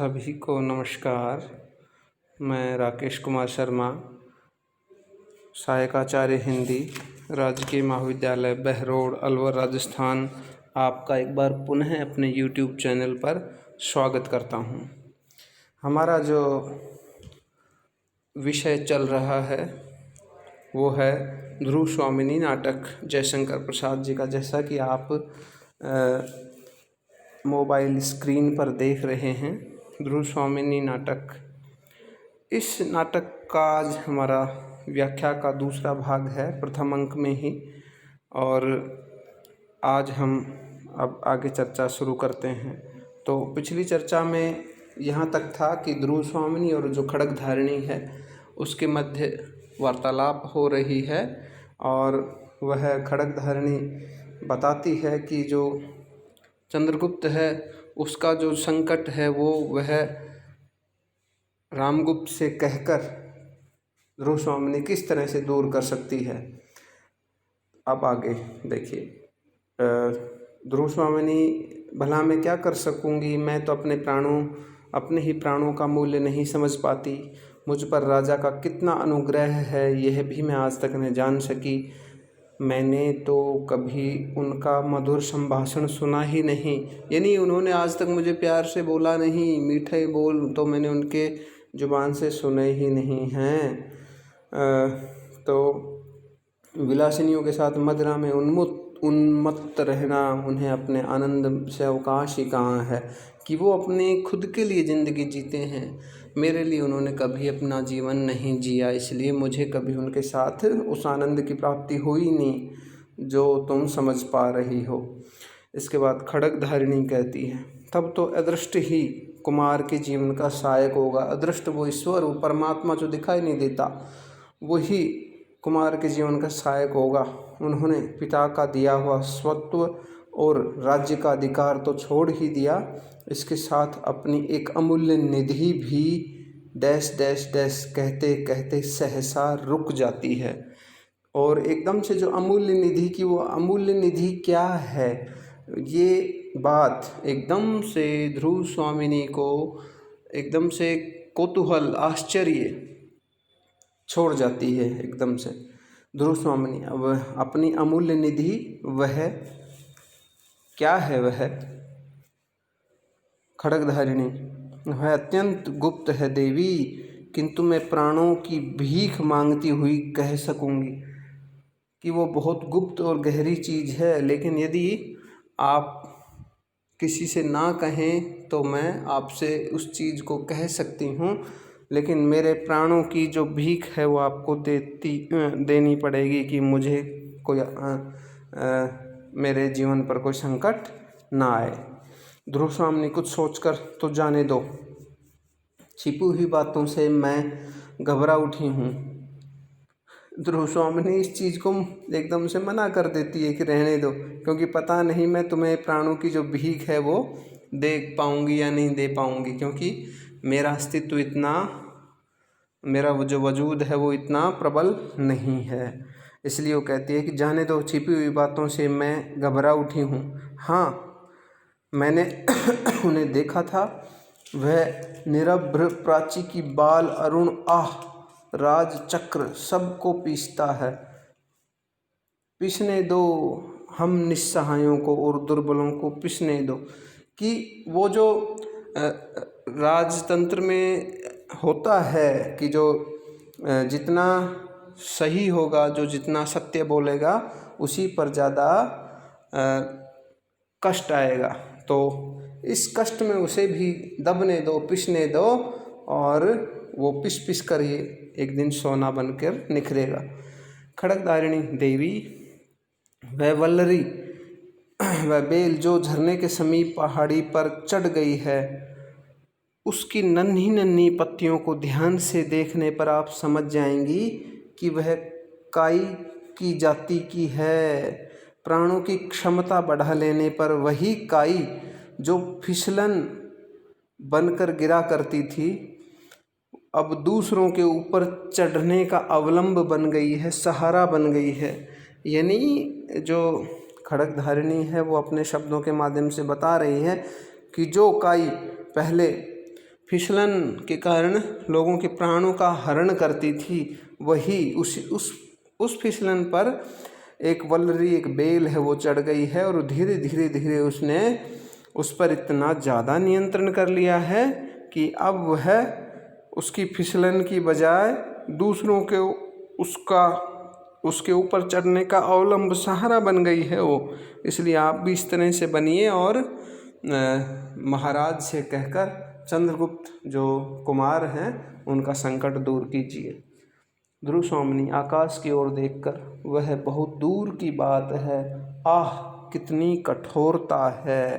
सभी को नमस्कार। मैं राकेश कुमार शर्मा, सहायकाचार्य हिंदी, राजकीय महाविद्यालय बहरोड, अलवर, राजस्थान, आपका एक बार पुनः अपने यूट्यूब चैनल पर स्वागत करता हूं। हमारा जो विषय चल रहा है वो है ध्रुव स्वामिनी नाटक जयशंकर प्रसाद जी का। जैसा कि आप मोबाइल स्क्रीन पर देख रहे हैं, ध्रुव स्वामिनी नाटक। इस नाटक का आज हमारा व्याख्या का दूसरा भाग है, प्रथम अंक में ही। और आज हम अब आगे चर्चा शुरू करते हैं। तो पिछली चर्चा में यहाँ तक था कि ध्रुव स्वामिनी और जो खड्गधारिणी है उसके मध्य वार्तालाप हो रही है, और वह खड्गधारिणी बताती है कि जो चंद्रगुप्त है उसका जो संकट है वो वह रामगुप्त से कहकर ध्रुव स्वामिनी किस तरह से दूर कर सकती है। अब आगे देखिए, ध्रुव स्वामिनी, भला मैं क्या कर सकूंगी, मैं तो अपने ही प्राणों का मूल्य नहीं समझ पाती। मुझ पर राजा का कितना अनुग्रह है यह भी मैं आज तक नहीं जान सकी। मैंने तो कभी उनका मधुर संभाषण सुना ही नहीं, यानी उन्होंने आज तक मुझे प्यार से बोला नहीं, मीठे बोल तो मैंने उनके जुबान से सुने ही नहीं हैं। तो विलासिनियों के साथ मदिरा में उन्मत्त रहना उन्हें अपने आनंद से अवकाश ही कहाँ है कि वो अपने खुद के लिए ज़िंदगी जीते हैं। मेरे लिए उन्होंने कभी अपना जीवन नहीं जिया, इसलिए मुझे कभी उनके साथ उस आनंद की प्राप्ति हुई नहीं जो तुम समझ पा रही हो। इसके बाद खड्गधारिणी कहती है, तब तो अदृष्ट ही कुमार के जीवन का सहायक होगा। अदृष्ट वो ईश्वर, वो परमात्मा जो दिखाई नहीं देता, वही कुमार के जीवन का सहायक होगा। उन्होंने पिता का दिया हुआ स्वत्व और राज्य का अधिकार तो छोड़ ही दिया, इसके साथ अपनी एक अमूल्य निधि भी डैश डैश डैश कहते कहते सहसा रुक जाती है। और एकदम से जो अमूल्य निधि की, वो अमूल्य निधि क्या है, ये बात एकदम से ध्रुव स्वामिनी को एकदम से कौतूहल, आश्चर्य छोड़ जाती है। एकदम से ध्रुव स्वामिनी अब अपनी अमूल्य निधि वह क्या है, वह खड्गधारिणी, वह अत्यंत गुप्त है देवी, किंतु मैं प्राणों की भीख मांगती हुई कह सकूंगी कि वो बहुत गुप्त और गहरी चीज़ है। लेकिन यदि आप किसी से ना कहें तो मैं आपसे उस चीज़ को कह सकती हूँ, लेकिन मेरे प्राणों की जो भीख है वो आपको देनी पड़ेगी कि मुझे कोई मेरे जीवन पर कोई संकट ना आए। ध्रुव स्वामिनी, कुछ सोचकर तो जाने दो, छिपी हुई बातों से मैं घबरा उठी हूँ। ध्रुव स्वामिनी इस चीज़ को एकदम से मना कर देती है कि रहने दो, क्योंकि पता नहीं मैं तुम्हें प्राणों की जो भीख है वो दे पाऊँगी या नहीं दे पाऊँगी, क्योंकि मेरा अस्तित्व इतना, मेरा वो जो वजूद है वो इतना प्रबल नहीं है। इसलिए वो कहती है कि जाने दो, छिपी हुई बातों से मैं घबरा उठी हूँ। हाँ, मैंने उन्हें देखा था, वह निरभ्र प्राची की बाल अरुण राज चक्र सबको पीसता है। पीसने दो हम निस्सहायों को और दुर्बलों को पीसने दो। कि वो जो राजतंत्र में होता है कि जो जितना सही होगा, जो जितना सत्य बोलेगा उसी पर ज़्यादा कष्ट आएगा। तो इस कष्ट में उसे भी दबने दो, पिसने दो, और वो पिस पिस कर ही एक दिन सोना बनकर निखरेगा। खड्गधारिणी देवी, वह वल्लरी, वह बेल जो झरने के समीप पहाड़ी पर चढ़ गई है, उसकी नन्ही नन्ही पत्तियों को ध्यान से देखने पर आप समझ जाएंगी कि वह काई की जाति की है। प्राणों की क्षमता बढ़ा लेने पर वही काई जो फिसलन बनकर गिरा करती थी, अब दूसरों के ऊपर चढ़ने का अवलंब बन गई है, सहारा बन गई है। यानी जो खड्गधारिणी है वो अपने शब्दों के माध्यम से बता रही है कि जो काई पहले फिसलन के कारण लोगों के प्राणों का हरण करती थी, वही उस फिसलन पर एक वल्लरी, एक बेल है, वो चढ़ गई है और धीरे धीरे धीरे उसने उस पर इतना ज़्यादा नियंत्रण कर लिया है कि अब वह उसकी फिसलन की बजाय दूसरों के उसके ऊपर चढ़ने का अवलंब सहारा बन गई है वो। इसलिए आप भी इस तरह से बनिए और महाराज से कहकर चंद्रगुप्त जो कुमार हैं उनका संकट दूर कीजिए। ध्रुव स्वामिनी आकाश की ओर देखकर, वह बहुत दूर की बात है, आह कितनी कठोरता है।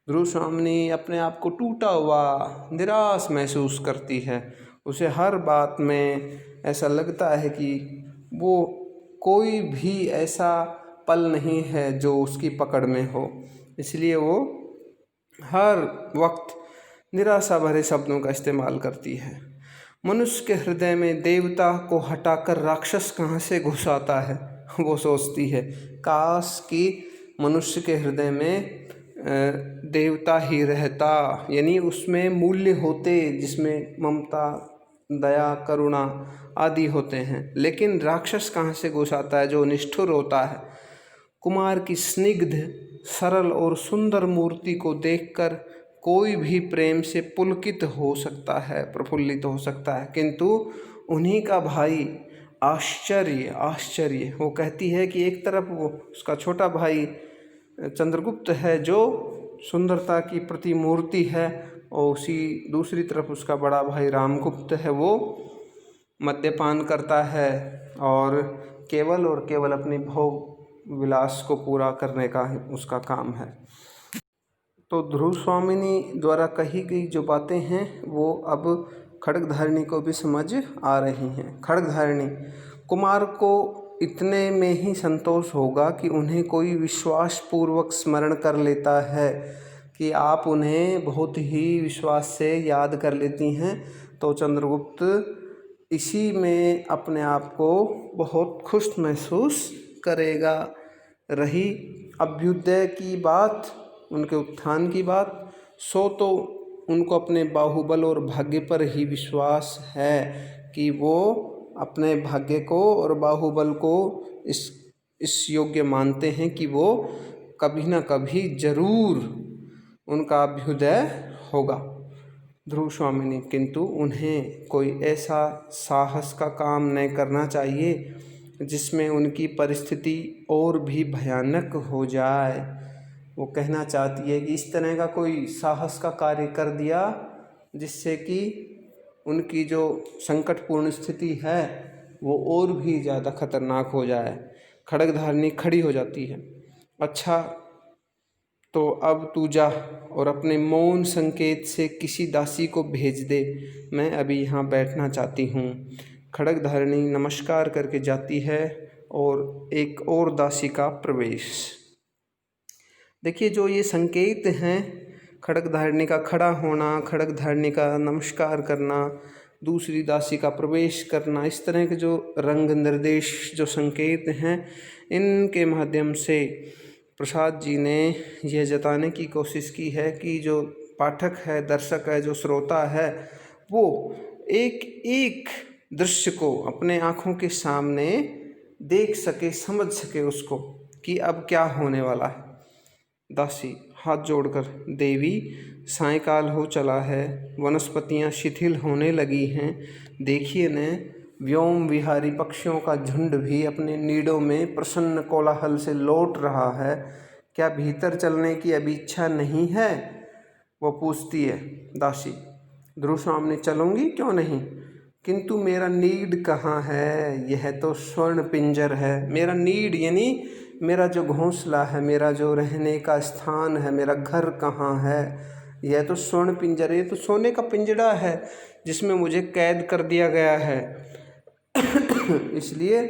ध्रुव स्वामिनी अपने आप को टूटा हुआ, निराश महसूस करती है। उसे हर बात में ऐसा लगता है कि वो कोई भी ऐसा पल नहीं है जो उसकी पकड़ में हो, इसलिए वो हर वक्त निराशा भरे शब्दों का इस्तेमाल करती है। मनुष्य के हृदय में देवता को हटाकर राक्षस कहाँ से घुस आता है, वो सोचती है। काश कि मनुष्य के हृदय में देवता ही रहता, यानी उसमें मूल्य होते जिसमें ममता, दया, करुणा आदि होते हैं, लेकिन राक्षस कहाँ से घुस आता है जो निष्ठुर होता है। कुमार की स्निग्ध, सरल और सुंदर मूर्ति को देखकर कोई भी प्रेम से पुलकित हो सकता है, प्रफुल्लित हो सकता है, किंतु उन्हीं का भाई आश्चर्य वो कहती है कि एक तरफ वो उसका छोटा भाई चंद्रगुप्त है जो सुंदरता की प्रतिमूर्ति है, और उसी दूसरी तरफ उसका बड़ा भाई रामगुप्त है, वो मद्यपान करता है और केवल अपनी भोग विलास को पूरा करने का उसका काम है। तो ध्रुव स्वामिनी द्वारा कही गई जो बातें हैं वो अब खड्गधारिणी को भी समझ आ रही हैं। खड्गधारिणी, कुमार को इतने में ही संतोष होगा कि उन्हें कोई विश्वास पूर्वक स्मरण कर लेता है, कि आप उन्हें बहुत ही विश्वास से याद कर लेती हैं, तो चंद्रगुप्त इसी में अपने आप को बहुत खुश महसूस करेगा। रही अभ्युदय की बात, उनके उत्थान की बात, सो तो उनको अपने बाहुबल और भाग्य पर ही विश्वास है कि वो अपने भाग्य को और बाहुबल को इस योग्य मानते हैं कि वो कभी ना कभी जरूर उनका अभ्युदय होगा। ध्रुव स्वामिनी, किंतु उन्हें कोई ऐसा साहस का काम नहीं करना चाहिए जिसमें उनकी परिस्थिति और भी भयानक हो जाए। वो कहना चाहती है कि इस तरह का कोई साहस का कार्य कर दिया जिससे कि उनकी जो संकटपूर्ण स्थिति है वो और भी ज़्यादा खतरनाक हो जाए। खड्गधारिणी खड़ी हो जाती है। अच्छा, तो अब तू जा और अपने मौन संकेत से किसी दासी को भेज दे, मैं अभी यहाँ बैठना चाहती हूँ। खड्गधारिणी नमस्कार करके जाती है और एक और दासी का प्रवेश। देखिए, जो ये संकेत हैं, खड्गधारिणी का खड़ा होना, खड्गधारिणी का नमस्कार करना, दूसरी दासी का प्रवेश करना, इस तरह के जो रंग निर्देश, जो संकेत हैं, इनके माध्यम से प्रसाद जी ने यह जताने की कोशिश की है कि जो पाठक है, दर्शक है, जो श्रोता है, वो एक एक दृश्य को अपने आँखों के सामने देख सके, समझ सके उसको कि अब क्या होने वाला है। दासी हाथ जोड़कर, देवी सायंकाल हो चला है, वनस्पतियां शिथिल होने लगी हैं, देखिए न व्योम विहारी पक्षियों का झुंड भी अपने नीड़ों में प्रसन्न कोलाहल से लौट रहा है, क्या भीतर चलने की अभी इच्छा नहीं है? वो पूछती है दासी। ध्रुव स्वामिनी, चलूँगी क्यों नहीं, किंतु मेरा नीड कहाँ है? यह तो स्वर्ण पिंजर है। मेरा नीड यानी मेरा जो घोंसला है, मेरा जो रहने का स्थान है, मेरा घर कहाँ है? यह तो स्वर्ण पिंजर, ये तो सोने का पिंजड़ा है जिसमें मुझे कैद कर दिया गया है। इसलिए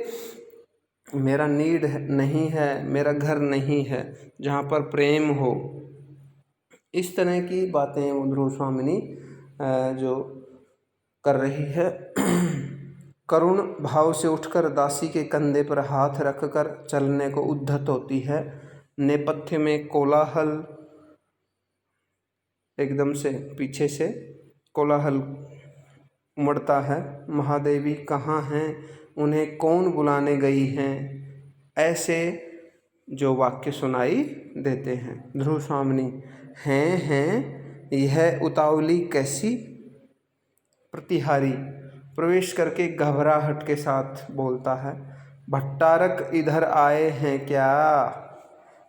मेरा नीड नहीं है, मेरा घर नहीं है जहाँ पर प्रेम हो। इस तरह की बातें ध्रुव स्वामिनी जो कर रही है। करुण भाव से उठकर दासी के कंधे पर हाथ रखकर चलने को उद्धत होती है। नेपथ्य में कोलाहल, एकदम से पीछे से कोलाहल उमड़ता है। महादेवी कहाँ हैं, उन्हें कौन बुलाने गई हैं, ऐसे जो वाक्य सुनाई देते हैं। ध्रुव स्वामिनी: हैं यह उतावली कैसी। प्रतिहारी प्रवेश करके घबराहट के साथ बोलता है: भट्टारक इधर आए हैं क्या।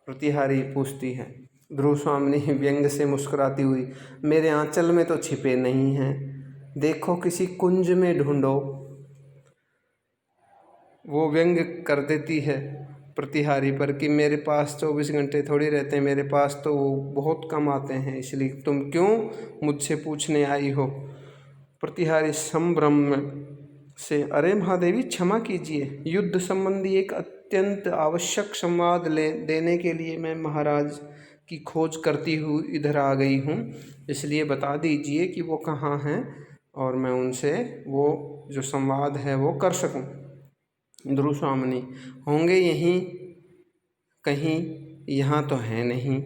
प्रतिहारी पूछती है। ध्रुव स्वामिनी व्यंग से मुस्कुराती हुई: मेरे आंचल में तो छिपे नहीं हैं, देखो किसी कुंज में ढूंढो। वो व्यंग कर देती है प्रतिहारी पर कि मेरे पास 24 घंटे थोड़ी रहते हैं, मेरे पास तो बहुत कम आते हैं, इसलिए तुम क्यों मुझसे पूछने आई हो। प्रतिहारी संभ्रम से: अरे महादेवी क्षमा कीजिए, युद्ध संबंधी एक अत्यंत आवश्यक संवाद देने के लिए मैं महाराज की खोज करती हुई इधर आ गई हूँ, इसलिए बता दीजिए कि वो कहाँ हैं और मैं उनसे वो जो संवाद है वो कर सकूँ। ध्रुव स्वामिनी: होंगे यहीं कहीं, यहाँ तो है नहीं।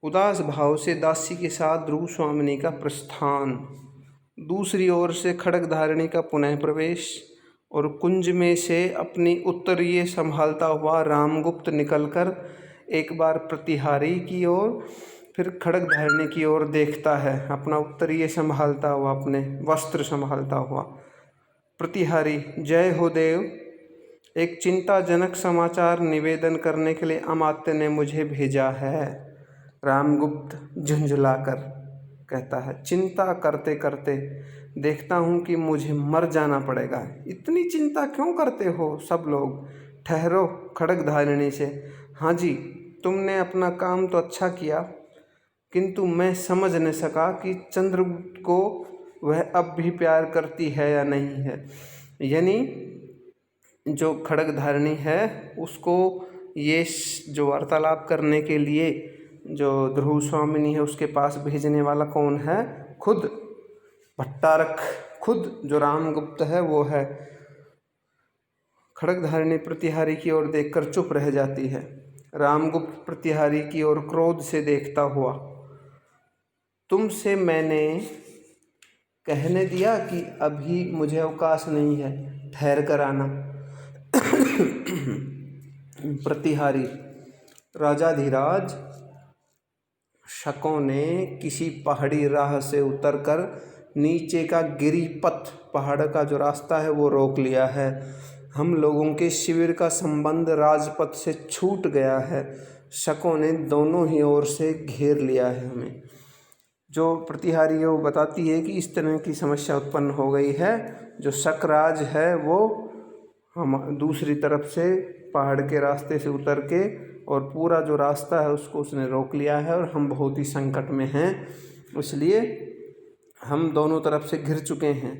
उदास भाव से दासी के साथ ध्रुव स्वामिनी का प्रस्थान। दूसरी ओर से खड्गधारिणी का पुनः प्रवेश और कुंज में से अपनी उत्तरीय संभालता हुआ रामगुप्त निकलकर एक बार प्रतिहारी की ओर फिर खड्गधारिणी की ओर देखता है, अपना उत्तरीय संभालता हुआ, अपने वस्त्र संभालता हुआ। प्रतिहारी: जय हो देव, एक चिंताजनक समाचार निवेदन करने के लिए अमात्य ने मुझे भेजा है। रामगुप्त झुंझलाकर कहता है: चिंता करते करते देखता हूँ कि मुझे मर जाना पड़ेगा। इतनी चिंता क्यों करते हो सब लोग। ठहरो खड्गधारिणी से: हाँ जी, तुमने अपना काम तो अच्छा किया, किंतु मैं समझ न सका कि चंद्रगुप्त को वह अब भी प्यार करती है या नहीं है। यानी जो खड्गधारिणी है उसको ये जो वार्तालाप करने के लिए जो ध्रुव स्वामिनी है उसके पास भेजने वाला कौन है? खुद भट्टारक, खुद जो रामगुप्त है वो है। खड्गधारिणी प्रतिहारी की ओर देखकर चुप रह जाती है। रामगुप्त प्रतिहारी की ओर क्रोध से देखता हुआ: तुमसे मैंने कहने दिया कि अभी मुझे अवकाश नहीं है, ठहर कर आना। प्रतिहारी: राजाधिराज, शकों ने किसी पहाड़ी राह से उतरकर नीचे का गिरिपथ, पहाड़ का जो रास्ता है वो रोक लिया है। हम लोगों के शिविर का संबंध राजपथ से छूट गया है। शकों ने दोनों ही ओर से घेर लिया है हमें। जो प्रतिहारी है वो बताती है कि इस तरह की समस्या उत्पन्न हो गई है। जो शकराज है वो हम दूसरी तरफ से पहाड़ के रास्ते से उतर के और पूरा जो रास्ता है उसको उसने रोक लिया है और हम बहुत ही संकट में हैं, इसलिए हम दोनों तरफ से घिर चुके हैं।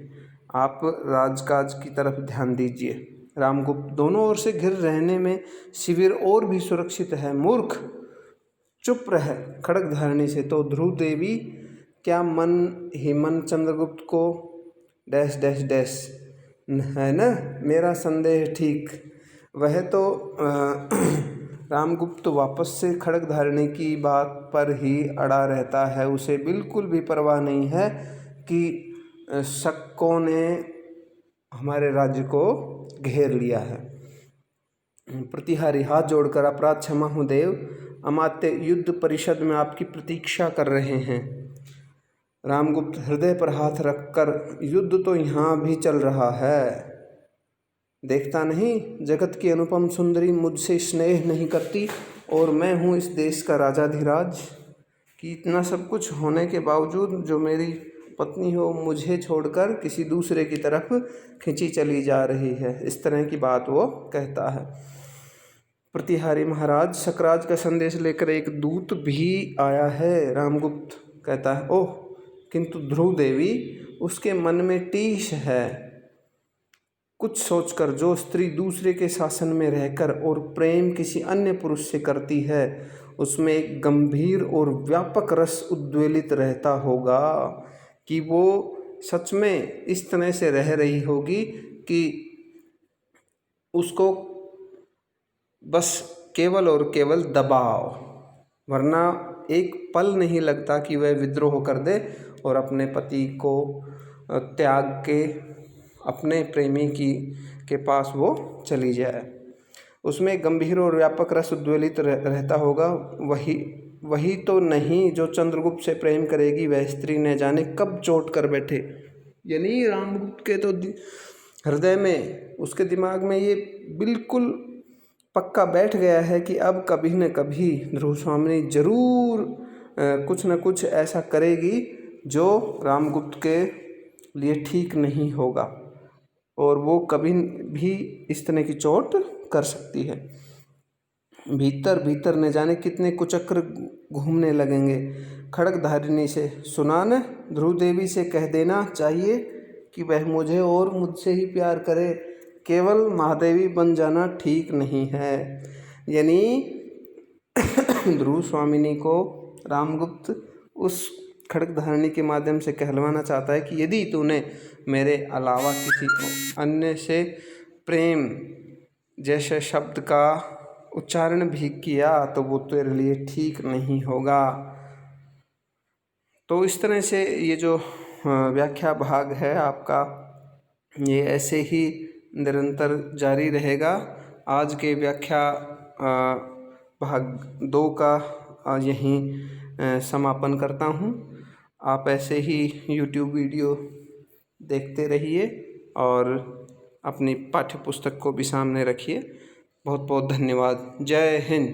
आप राजकाज की तरफ ध्यान दीजिए। रामगुप्त: दोनों ओर से घिर रहने में शिविर और भी सुरक्षित है। मूर्ख, चुप रह। खड्गधारिणी से: तो ध्रुव देवी, क्या मन ही मन चंद्रगुप्त को डैश डैश डैश है ना? मेरा संदेह ठीक। वह तो रामगुप्त वापस से खड्गधारिणी की बात पर ही अड़ा रहता है। उसे बिल्कुल भी परवाह नहीं है कि शकों ने हमारे राज्य को घेर लिया है। प्रतिहारी हाथ जोड़कर: अपराध क्षमा हो देव, अमात्य युद्ध परिषद में आपकी प्रतीक्षा कर रहे हैं। रामगुप्त हृदय पर हाथ रखकर: युद्ध तो यहाँ भी चल रहा है, देखता नहीं जगत की अनुपम सुंदरी मुझसे स्नेह नहीं करती और मैं हूँ इस देश का राजाधिराज, कि इतना सब कुछ होने के बावजूद जो मेरी पत्नी हो मुझे छोड़कर किसी दूसरे की तरफ खिंची चली जा रही है। इस तरह की बात वो कहता है। प्रतिहारी: महाराज, शकराज का संदेश लेकर एक दूत भी आया है। रामगुप्त कहता है: ओह, किंतु ध्रुव देवी, उसके मन में टीस है। कुछ सोचकर जो स्त्री दूसरे के शासन में रहकर और प्रेम किसी अन्य पुरुष से करती है उसमें एक गंभीर और व्यापक रस उद्वेलित रहता होगा कि वो सच में इस तरह से रह रही होगी कि उसको बस केवल और केवल दबाव, वरना एक पल नहीं लगता कि वह विद्रोह कर दे और अपने पति को त्याग के अपने प्रेमी के पास वो चली जाए। उसमें गंभीर और व्यापक रस उद्वेलित रहता होगा। वही तो नहीं जो चंद्रगुप्त से प्रेम करेगी, वह स्त्री न जाने कब चोट कर बैठे। यानी रामगुप्त के तो हृदय में, उसके दिमाग में ये बिल्कुल पक्का बैठ गया है कि अब कभी न कभी ध्रुवस्वामिनी जरूर कुछ न कुछ ऐसा करेगी जो रामगुप्त के लिए ठीक नहीं होगा और वो कभी भी इस तरह की चोट कर सकती है। भीतर भीतर न जाने कितने कुचक्र घूमने लगेंगे। खड्गधारिणी से सुना न, ध्रुव देवी से कह देना चाहिए कि वह मुझे और मुझसे ही प्यार करे, केवल महादेवी बन जाना ठीक नहीं है। यानी ध्रुव स्वामिनी को रामगुप्त उस खड्गधारिणी के माध्यम से कहलवाना चाहता है कि यदि तूने मेरे अलावा किसी अन्य से प्रेम जैसे शब्द का उच्चारण भी किया तो वो तेरे लिए ठीक नहीं होगा। तो इस तरह से ये जो व्याख्या भाग है आपका, ये ऐसे ही निरंतर जारी रहेगा। आज के व्याख्या भाग 2 का यहीं समापन करता हूँ। आप ऐसे ही YouTube वीडियो देखते रहिए और अपनी पाठ्य पुस्तक को भी सामने रखिए। बहुत बहुत धन्यवाद। जय हिंद।